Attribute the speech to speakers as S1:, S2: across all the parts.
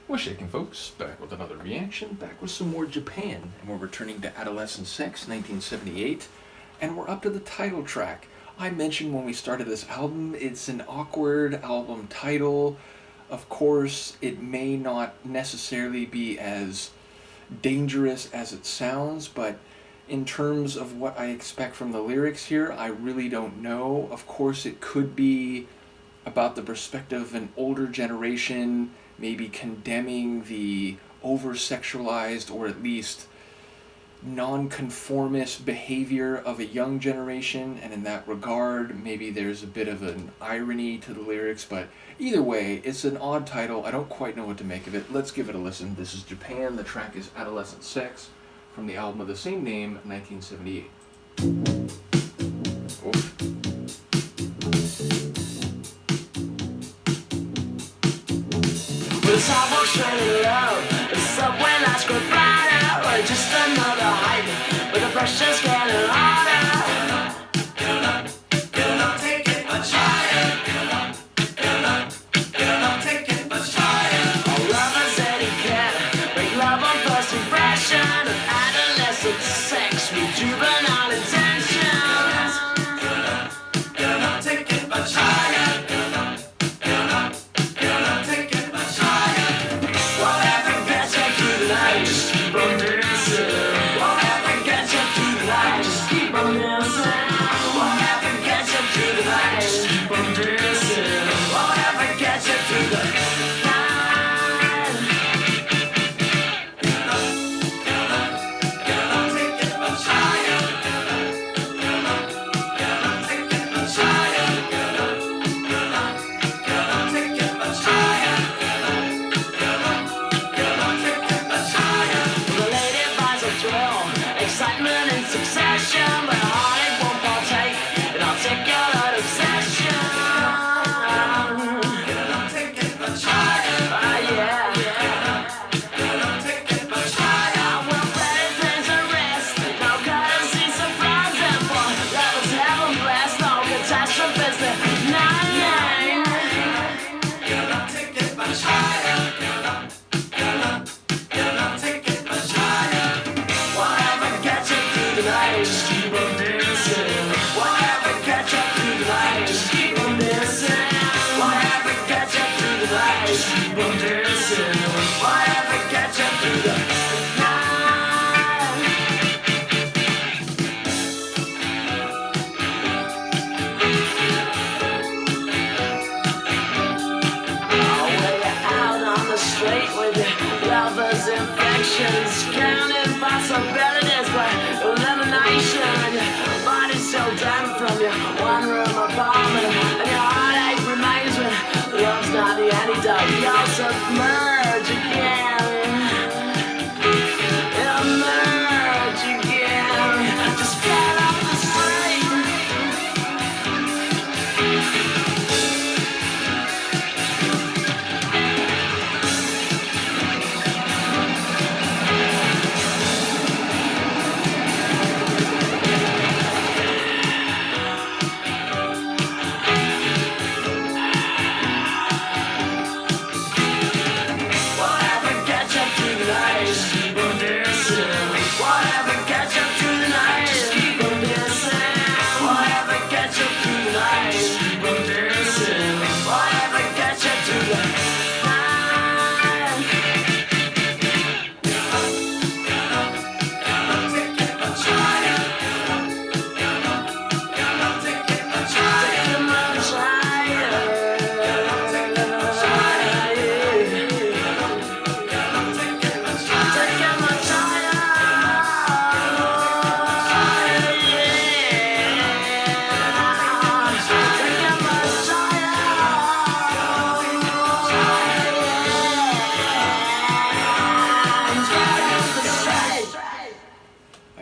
S1: What's shaking, folks? Back with another reaction, back with some more Japan, and we're returning to Adolescent Sex, 1978, and we're up to the title track. I mentioned when we started this album, it's an awkward album title. Of course, it may not necessarily be as dangerous as it sounds, but in terms of what I expect from the lyrics here, I really don't know. Of course, it could be about the perspective of an older generation, maybe condemning the over-sexualized or at least non-conformist behavior of a young generation, and in that regard, maybe there's a bit of an irony to the lyrics, but either way, it's an odd title. I don't quite know what to make of it. Let's give it a listen. This is Japan. The track is Adolescent Sex from the album of the same name, 1978. Oof.
S2: It's almost really low. The subway lights go brighter. Or just another hype, but the pressure's getting harder. Girl, I'm taking much higher. Girl, I'm taking much higher. All lovers etiquette, break love on first impression. Adolescent sex with juvenile intentions. Girl, I'm taking much higher. Excitement in succession, but heartache won't partake in articulate obsession. Girl, I'm taking much higher. Yeah. Girl, I'm taking much higher. Well, better things are rest. No courtesy, surprise, and for levels heaven blessed. No catastrophes, nine. Girl, I'm taking much higher. Girl, I'm taking much higher. Just keep on dancing. Whatever gets you through the night, just keep on dancing. Whatever gets you through the night, just keep on dancing. Whatever gets you through the night. Oh, when you're out on the street with your lovers' infections, counting possibilities, but your body's so damn from your one-room apartment, and your heartache remains when love's not the antidote. You'll submerge again, emerge again. Just get off the street.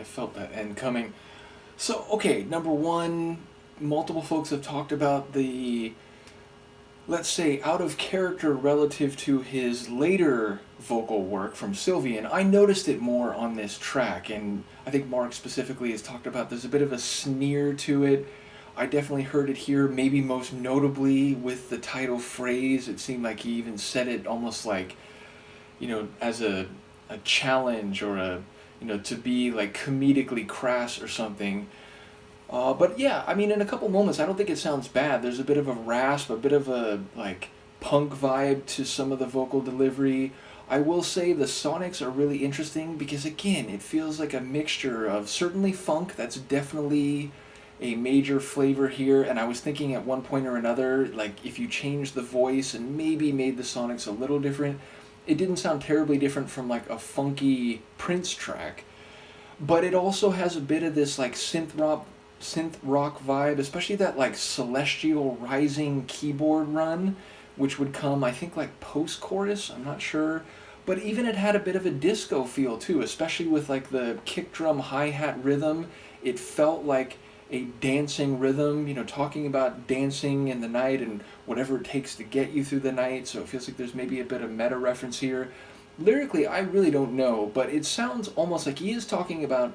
S1: Felt that end coming. So, okay, number one, multiple folks have talked about the, let's say, out of character relative to his later vocal work from Sylvian. I noticed it more on this track, and I think Mark specifically has talked about there's a bit of a sneer to it. I definitely heard it here, maybe most notably with the title phrase. It seemed like he even said it almost like as a challenge or to be like comedically crass or something. But yeah, I mean, in a couple moments, I don't think it sounds bad. There's a bit of a rasp, a bit of a like punk vibe to some of the vocal delivery. I will say the sonics are really interesting because again, it feels like a mixture of certainly funk. That's definitely a major flavor here. And I was thinking at one point or another, like if you changed the voice and maybe made the sonics a little different, it didn't sound terribly different from like a funky Prince track. But it also has a bit of this like synth rock vibe, especially that like celestial rising keyboard run, which would come I think like post chorus. I'm not sure, but even it had a bit of a disco feel too, especially with like the kick drum hi hat rhythm. It felt like a dancing rhythm, talking about dancing in the night and whatever it takes to get you through the night. So it feels like there's maybe a bit of meta reference here. Lyrically, I really don't know, but it sounds almost like he is talking about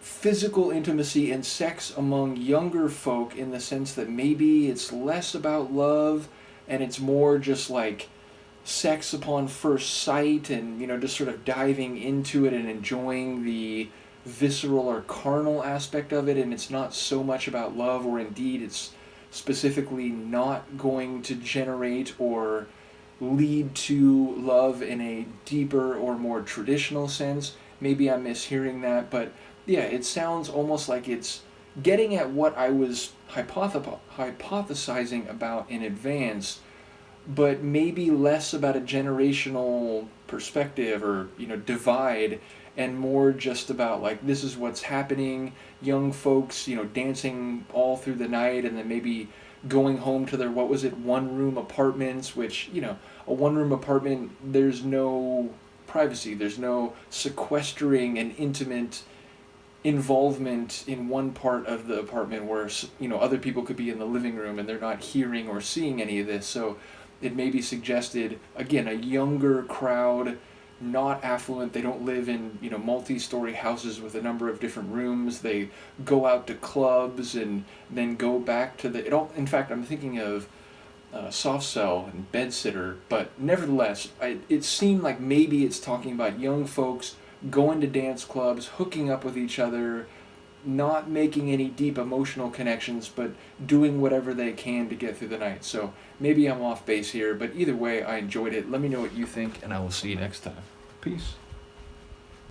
S1: physical intimacy and sex among younger folk in the sense that maybe it's less about love and it's more just like sex upon first sight and just sort of diving into it and enjoying the visceral or carnal aspect of it, and it's not so much about love, or indeed it's specifically not going to generate or lead to love in a deeper or more traditional sense. Maybe I'm mishearing that, but yeah, it sounds almost like it's getting at what I was hypothesizing about in advance, but maybe less about a generational perspective or divide, and more just about like this is what's happening. Young folks, dancing all through the night, and then maybe going home to their what was it one room apartments, which a one room apartment, there's no privacy, there's no sequestering and intimate involvement in one part of the apartment where other people could be in the living room and they're not hearing or seeing any of this. So it may be suggested again a younger crowd, not affluent. They don't live in multi-story houses with a number of different rooms. They go out to clubs and then go back to the it all. In fact, I'm thinking of Soft Cell and Bedsitter, but nevertheless, it seemed like maybe it's talking about young folks going to dance clubs, hooking up with each other, not making any deep emotional connections, but doing whatever they can to get through the night. So maybe I'm off base here, but either way, I enjoyed it. Let me know what you think, and I will see you next time. Peace.